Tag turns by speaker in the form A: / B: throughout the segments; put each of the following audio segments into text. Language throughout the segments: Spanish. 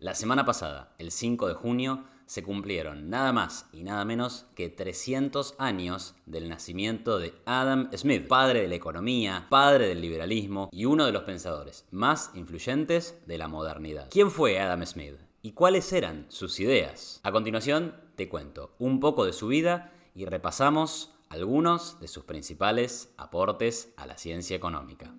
A: La semana pasada, el 5 de junio, se cumplieron nada más y nada menos que 300 años del nacimiento de Adam Smith, padre de la economía, padre del liberalismo y uno de los pensadores más influyentes de la modernidad. ¿Quién fue Adam Smith? ¿Y cuáles eran sus ideas? A continuación, te cuento un poco de su vida y repasamos algunos de sus principales aportes a la ciencia económica.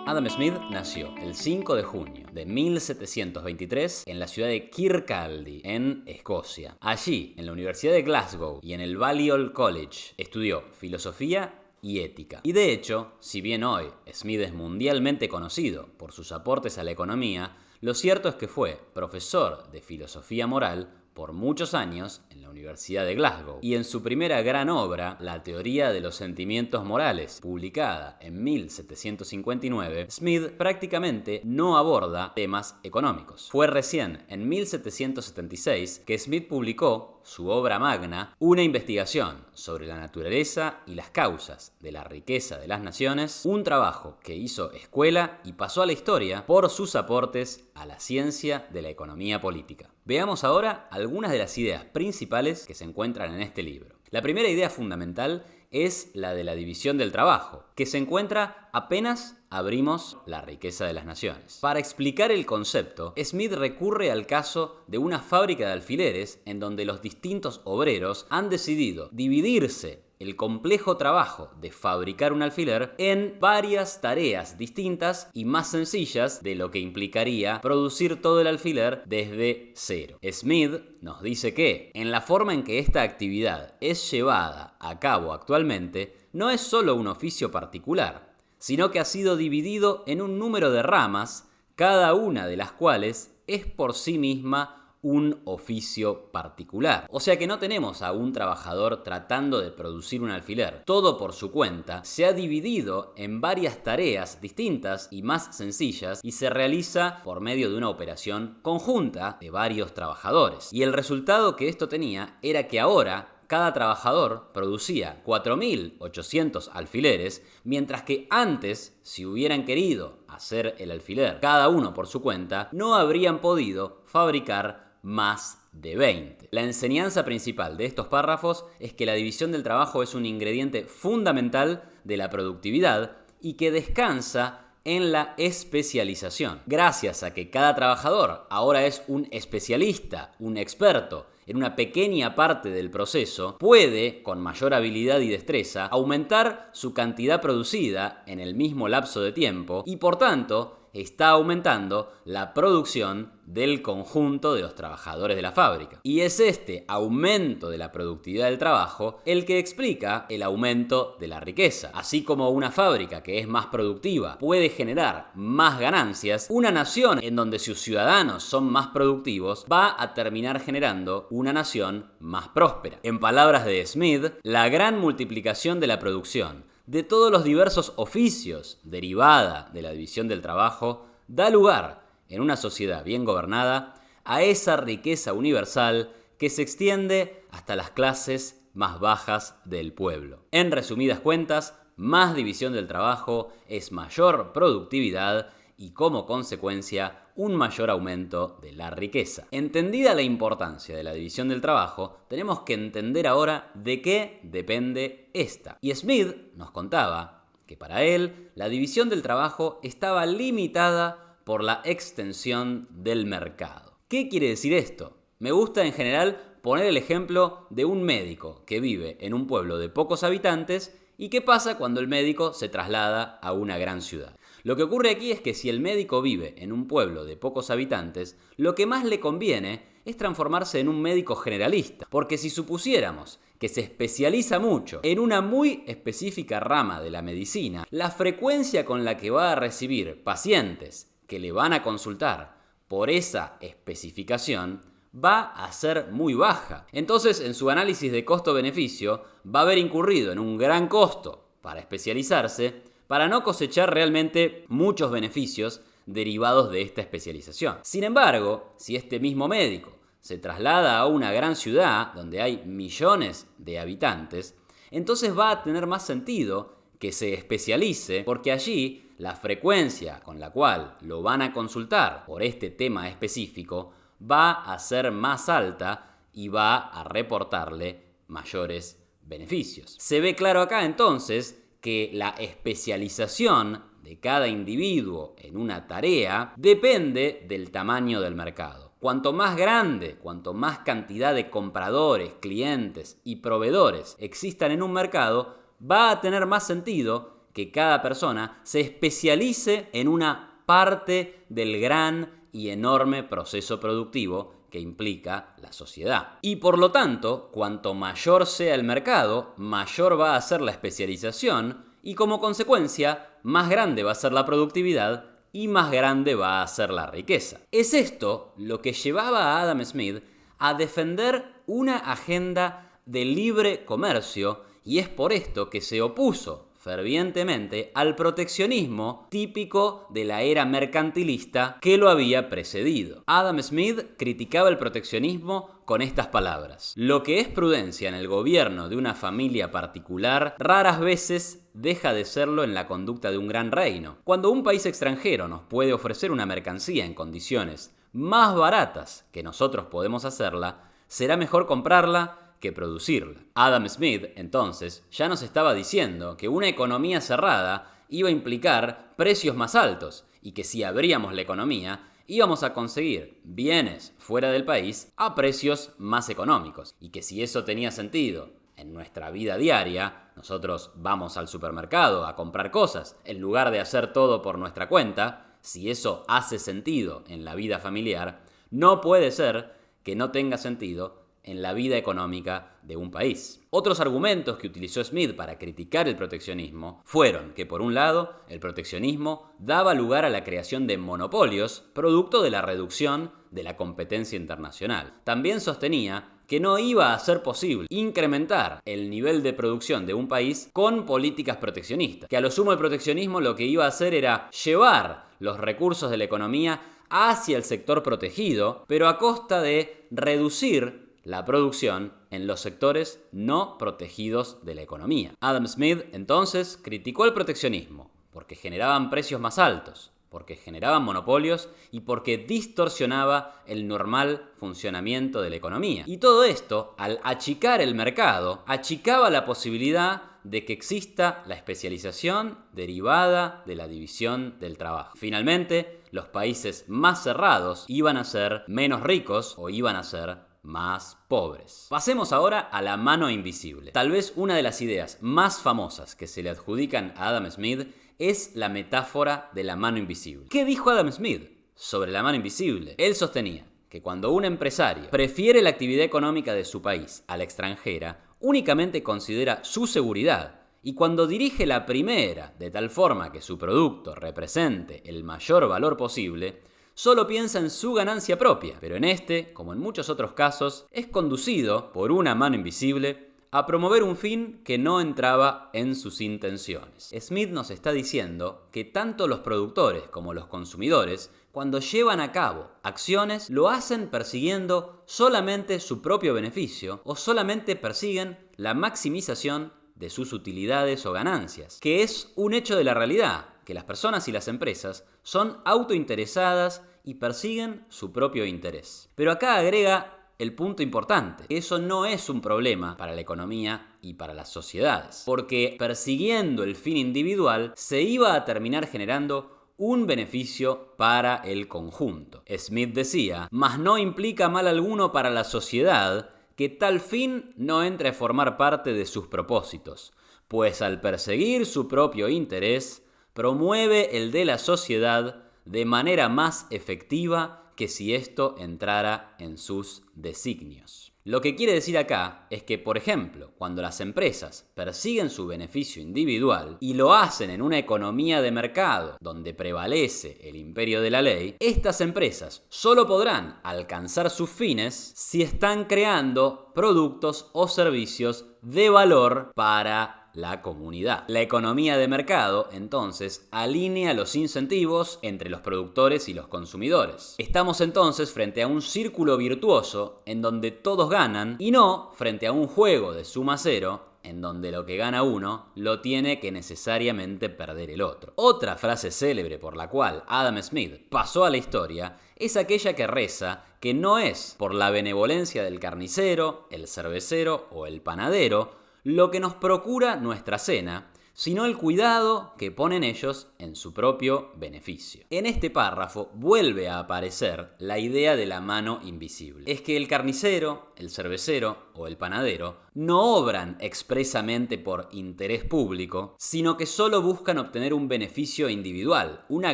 A: Adam Smith nació el 5 de junio de 1723 en la ciudad de Kirkcaldy, en Escocia. Allí, en la Universidad de Glasgow y en el Balliol College, estudió filosofía y ética. Y de hecho, si bien hoy Smith es mundialmente conocido por sus aportes a la economía, lo cierto es que fue profesor de filosofía moral por muchos años en la Universidad de Glasgow. Y en su primera gran obra, La teoría de los sentimientos morales, publicada en 1759, Smith prácticamente no aborda temas económicos. Fue recién en 1776 que Smith publicó su obra magna, una investigación sobre la naturaleza y las causas de la riqueza de las naciones, un trabajo que hizo escuela y pasó a la historia por sus aportes a la ciencia de la economía política. Veamos ahora algunas de las ideas principales que se encuentran en este libro. La primera idea fundamental es la de la división del trabajo, que se encuentra apenas abrimos la riqueza de las naciones. Para explicar el concepto, Smith recurre al caso de una fábrica de alfileres en donde los distintos obreros han decidido dividirse el complejo trabajo de fabricar un alfiler en varias tareas distintas y más sencillas de lo que implicaría producir todo el alfiler desde cero. Smith nos dice que, en la forma en que esta actividad es llevada a cabo actualmente, no es solo un oficio particular, sino que ha sido dividido en un número de ramas, cada una de las cuales es por sí misma un oficio particular. O sea que no tenemos a un trabajador tratando de producir un alfiler. Todo por su cuenta se ha dividido en varias tareas distintas y más sencillas y se realiza por medio de una operación conjunta de varios trabajadores. Y el resultado que esto tenía era que ahora cada trabajador producía 4.800 alfileres, mientras que antes, si hubieran querido hacer el alfiler cada uno por su cuenta, no habrían podido fabricar más de 20. La enseñanza principal de estos párrafos es que la división del trabajo es un ingrediente fundamental de la productividad y que descansa en la especialización. Gracias a que cada trabajador ahora es un especialista, un experto en una pequeña parte del proceso, puede, con mayor habilidad y destreza, aumentar su cantidad producida en el mismo lapso de tiempo y, por tanto, está aumentando la producción del conjunto de los trabajadores de la fábrica. Y es este aumento de la productividad del trabajo el que explica el aumento de la riqueza. Así como una fábrica que es más productiva puede generar más ganancias, una nación en donde sus ciudadanos son más productivos va a terminar generando una nación más próspera. En palabras de Smith, la gran multiplicación de la producción de todos los diversos oficios derivada de la división del trabajo da lugar, en una sociedad bien gobernada, a esa riqueza universal que se extiende hasta las clases más bajas del pueblo. En resumidas cuentas, más división del trabajo es mayor productividad y, como consecuencia, un mayor aumento de la riqueza. Entendida la importancia de la división del trabajo, tenemos que entender ahora de qué depende esta. Y Smith nos contaba que para él la división del trabajo estaba limitada por la extensión del mercado. ¿Qué quiere decir esto? Me gusta en general poner el ejemplo de un médico que vive en un pueblo de pocos habitantes y qué pasa cuando el médico se traslada a una gran ciudad. Lo que ocurre aquí es que si el médico vive en un pueblo de pocos habitantes, lo que más le conviene es transformarse en un médico generalista. Porque si supusiéramos que se especializa mucho en una muy específica rama de la medicina, la frecuencia con la que va a recibir pacientes que le van a consultar por esa especificación va a ser muy baja. Entonces, en su análisis de costo-beneficio, va a haber incurrido en un gran costo para especializarse, para no cosechar realmente muchos beneficios derivados de esta especialización. Sin embargo, si este mismo médico se traslada a una gran ciudad donde hay millones de habitantes, entonces va a tener más sentido que se especialice, porque allí la frecuencia con la cual lo van a consultar por este tema específico va a ser más alta y va a reportarle mayores beneficios. Se ve claro acá entonces que la especialización de cada individuo en una tarea depende del tamaño del mercado. Cuanto más grande, cuanto más cantidad de compradores, clientes y proveedores existan en un mercado, va a tener más sentido que cada persona se especialice en una parte del gran y enorme proceso productivo que implica la sociedad. Y por lo tanto, cuanto mayor sea el mercado, mayor va a ser la especialización y como consecuencia, más grande va a ser la productividad y más grande va a ser la riqueza. Es esto lo que llevaba a Adam Smith a defender una agenda de libre comercio y es por esto que se opuso fervientemente al proteccionismo típico de la era mercantilista que lo había precedido. Adam Smith criticaba el proteccionismo con estas palabras: lo que es prudencia en el gobierno de una familia particular raras veces deja de serlo en la conducta de un gran reino. Cuando un país extranjero nos puede ofrecer una mercancía en condiciones más baratas que nosotros podemos hacerla, será mejor comprarla que producirla. Adam Smith, entonces, ya nos estaba diciendo que una economía cerrada iba a implicar precios más altos y que si abríamos la economía íbamos a conseguir bienes fuera del país a precios más económicos y que si eso tenía sentido en nuestra vida diaria, nosotros vamos al supermercado a comprar cosas en lugar de hacer todo por nuestra cuenta, si eso hace sentido en la vida familiar, no puede ser que no tenga sentido en la vida económica de un país. Otros argumentos que utilizó Smith para criticar el proteccionismo fueron que, por un lado, el proteccionismo daba lugar a la creación de monopolios, producto de la reducción de la competencia internacional. También sostenía que no iba a ser posible incrementar el nivel de producción de un país con políticas proteccionistas, que a lo sumo el proteccionismo lo que iba a hacer era llevar los recursos de la economía hacia el sector protegido, pero a costa de reducir la producción en los sectores no protegidos de la economía. Adam Smith entonces criticó el proteccionismo porque generaban precios más altos, porque generaban monopolios y porque distorsionaba el normal funcionamiento de la economía. Y todo esto, al achicar el mercado, achicaba la posibilidad de que exista la especialización derivada de la división del trabajo. Finalmente, los países más cerrados iban a ser menos ricos o iban a ser más pobres. Pasemos ahora a la mano invisible. Tal vez una de las ideas más famosas que se le adjudican a Adam Smith es la metáfora de la mano invisible. ¿Qué dijo Adam Smith sobre la mano invisible? Él sostenía que cuando un empresario prefiere la actividad económica de su país a la extranjera, únicamente considera su seguridad y cuando dirige la primera de tal forma que su producto represente el mayor valor posible, solo piensa en su ganancia propia, pero en este, como en muchos otros casos, es conducido por una mano invisible a promover un fin que no entraba en sus intenciones. Smith nos está diciendo que tanto los productores como los consumidores, cuando llevan a cabo acciones, lo hacen persiguiendo solamente su propio beneficio o solamente persiguen la maximización de sus utilidades o ganancias, que es un hecho de la realidad, que las personas y las empresas son autointeresadas y persiguen su propio interés. Pero acá agrega el punto importante: eso no es un problema para la economía y para las sociedades, porque persiguiendo el fin individual se iba a terminar generando un beneficio para el conjunto. Smith decía, mas no implica mal alguno para la sociedad que tal fin no entre a formar parte de sus propósitos, pues al perseguir su propio interés, promueve el de la sociedad de manera más efectiva que si esto entrara en sus designios. Lo que quiere decir acá es que, por ejemplo, cuando las empresas persiguen su beneficio individual y lo hacen en una economía de mercado donde prevalece el imperio de la ley, estas empresas solo podrán alcanzar sus fines si están creando productos o servicios de valor para la comunidad. La economía de mercado, entonces, alinea los incentivos entre los productores y los consumidores. Estamos entonces frente a un círculo virtuoso en donde todos ganan y no frente a un juego de suma cero en donde lo que gana uno lo tiene que necesariamente perder el otro. Otra frase célebre por la cual Adam Smith pasó a la historia es aquella que reza que no es por la benevolencia del carnicero, el cervecero o el panadero lo que nos procura nuestra cena, sino el cuidado que ponen ellos en su propio beneficio. En este párrafo vuelve a aparecer la idea de la mano invisible. Es que el carnicero, el cervecero o el panadero no obran expresamente por interés público, sino que solo buscan obtener un beneficio individual, una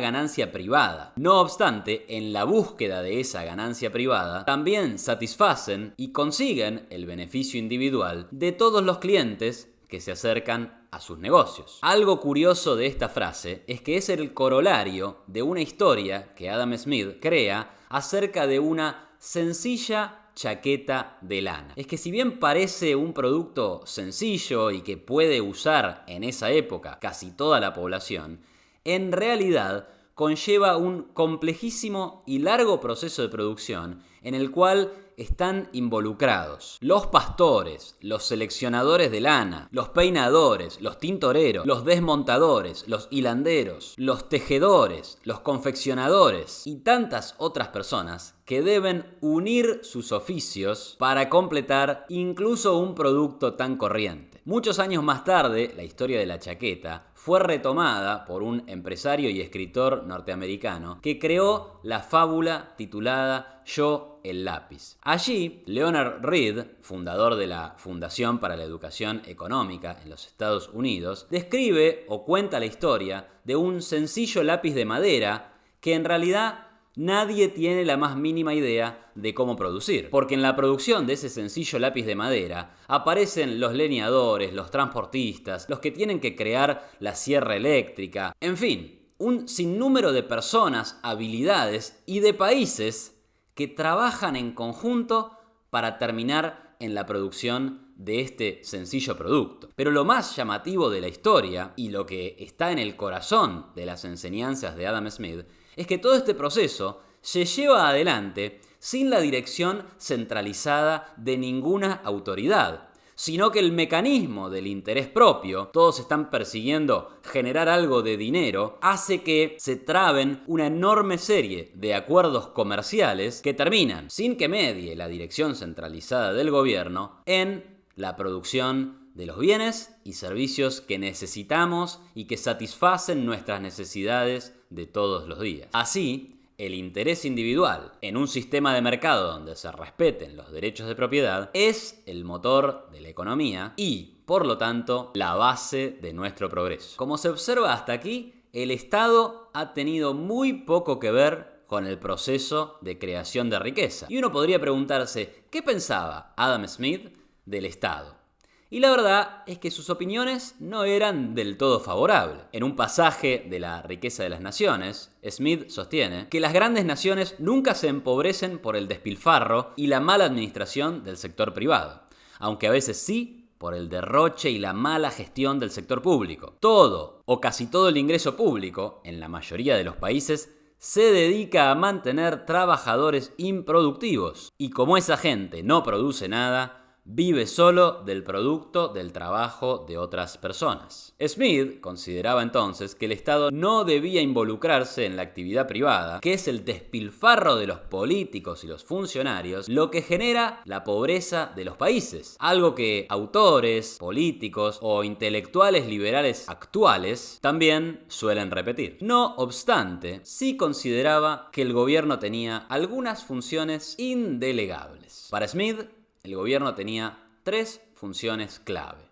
A: ganancia privada. No obstante, en la búsqueda de esa ganancia privada, también satisfacen y consiguen el beneficio individual de todos los clientes que se acercan a sus negocios. Algo curioso de esta frase es que es el corolario de una historia que Adam Smith crea acerca de una sencilla chaqueta de lana. Es que si bien parece un producto sencillo y que puede usar en esa época casi toda la población, en realidad conlleva un complejísimo y largo proceso de producción en el cual están involucrados los pastores, los seleccionadores de lana, los peinadores, los tintoreros, los desmontadores, los hilanderos, los tejedores, los confeccionadores y tantas otras personas que deben unir sus oficios para completar incluso un producto tan corriente. Muchos años más tarde, la historia de la chaqueta fue retomada por un empresario y escritor norteamericano que creó la fábula titulada Yo el lápiz. Allí, Leonard Read, fundador de la Fundación para la Educación Económica en los Estados Unidos, describe o cuenta la historia de un sencillo lápiz de madera que en realidad nadie tiene la más mínima idea de cómo producir. Porque en la producción de ese sencillo lápiz de madera aparecen los leñadores, los transportistas, los que tienen que crear la sierra eléctrica, en fin, un sinnúmero de personas, habilidades y de países que trabajan en conjunto para terminar en la producción de este sencillo producto. Pero lo más llamativo de la historia y lo que está en el corazón de las enseñanzas de Adam Smith es que todo este proceso se lleva adelante sin la dirección centralizada de ninguna autoridad, sino que el mecanismo del interés propio, todos están persiguiendo generar algo de dinero, hace que se traben una enorme serie de acuerdos comerciales que terminan, sin que medie la dirección centralizada del gobierno, en la producción de los bienes y servicios que necesitamos y que satisfacen nuestras necesidades de todos los días. Así, el interés individual en un sistema de mercado donde se respeten los derechos de propiedad es el motor de la economía y, por lo tanto, la base de nuestro progreso. Como se observa hasta aquí, el Estado ha tenido muy poco que ver con el proceso de creación de riqueza. Y uno podría preguntarse, ¿qué pensaba Adam Smith del Estado? Y la verdad es que sus opiniones no eran del todo favorables. En un pasaje de La riqueza de las naciones, Smith sostiene que las grandes naciones nunca se empobrecen por el despilfarro y la mala administración del sector privado, aunque a veces sí por el derroche y la mala gestión del sector público. Todo o casi todo el ingreso público, en la mayoría de los países, se dedica a mantener trabajadores improductivos. Y como esa gente no produce nada, vive solo del producto del trabajo de otras personas. Smith consideraba entonces que el Estado no debía involucrarse en la actividad privada, que es el despilfarro de los políticos y los funcionarios, lo que genera la pobreza de los países. Algo que autores, políticos o intelectuales liberales actuales también suelen repetir. No obstante, sí consideraba que el gobierno tenía algunas funciones indelegables. Para Smith, el gobierno tenía 3 funciones clave.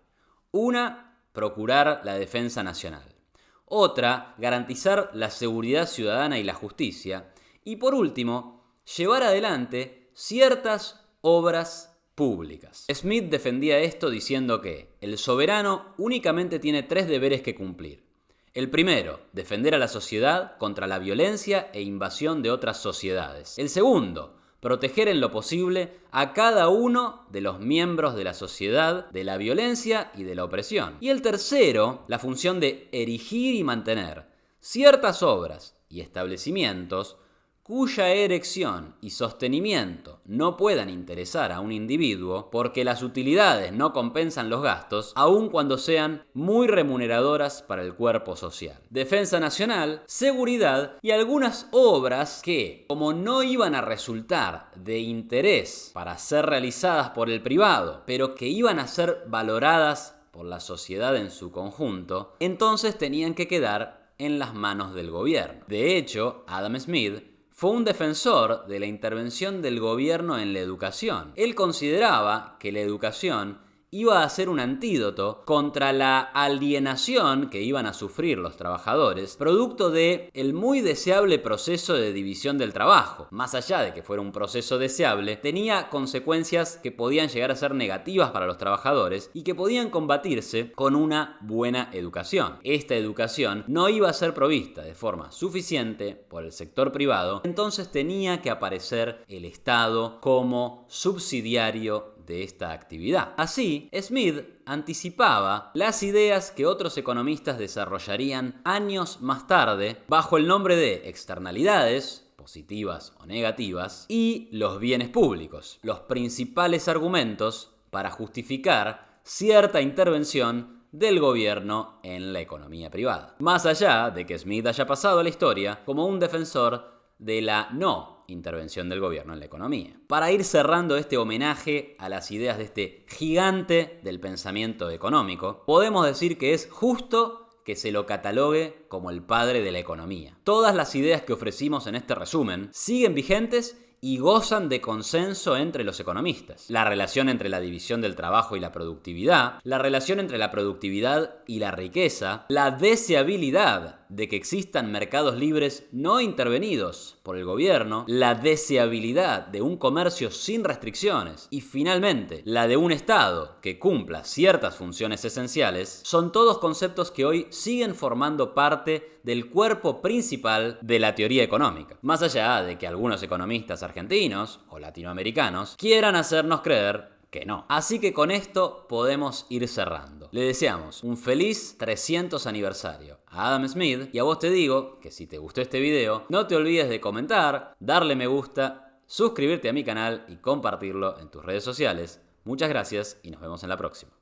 A: Una, procurar la defensa nacional. Otra, garantizar la seguridad ciudadana y la justicia. Y por último, llevar adelante ciertas obras públicas. Smith defendía esto diciendo que el soberano únicamente tiene 3 deberes que cumplir. El primero, defender a la sociedad contra la violencia e invasión de otras sociedades. El segundo, proteger en lo posible a cada uno de los miembros de la sociedad de la violencia y de la opresión. Y el tercero, la función de erigir y mantener ciertas obras y establecimientos cuya erección y sostenimiento no puedan interesar a un individuo porque las utilidades no compensan los gastos, aun cuando sean muy remuneradoras para el cuerpo social. Defensa nacional, seguridad y algunas obras que, como no iban a resultar de interés para ser realizadas por el privado, pero que iban a ser valoradas por la sociedad en su conjunto, entonces tenían que quedar en las manos del gobierno. De hecho, Adam Smith fue un defensor de la intervención del gobierno en la educación. Él consideraba que la educación iba a ser un antídoto contra la alienación que iban a sufrir los trabajadores, producto de el muy deseable proceso de división del trabajo. Más allá de que fuera un proceso deseable, tenía consecuencias que podían llegar a ser negativas para los trabajadores y que podían combatirse con una buena educación. Esta educación no iba a ser provista de forma suficiente por el sector privado, entonces tenía que aparecer el Estado como subsidiario de esta actividad. Así, Smith anticipaba las ideas que otros economistas desarrollarían años más tarde bajo el nombre de externalidades, positivas o negativas, y los bienes públicos, los principales argumentos para justificar cierta intervención del gobierno en la economía privada. Más allá de que Smith haya pasado a la historia como un defensor de la no intervención del gobierno en la economía. Para ir cerrando este homenaje a las ideas de este gigante del pensamiento económico, podemos decir que es justo que se lo catalogue como el padre de la economía. Todas las ideas que ofrecimos en este resumen siguen vigentes y gozan de consenso entre los economistas. La relación entre la división del trabajo y la productividad, la relación entre la productividad y la riqueza, la deseabilidad de que existan mercados libres no intervenidos por el gobierno, la deseabilidad de un comercio sin restricciones y finalmente la de un Estado que cumpla ciertas funciones esenciales, son todos conceptos que hoy siguen formando parte del cuerpo principal de la teoría económica. Más allá de que algunos economistas argentinos o latinoamericanos quieran hacernos creer que no. Así que con esto podemos ir cerrando. Le deseamos un feliz 300 aniversario a Adam Smith y a vos te digo que si te gustó este video, no te olvides de comentar, darle me gusta, suscribirte a mi canal y compartirlo en tus redes sociales. Muchas gracias y nos vemos en la próxima.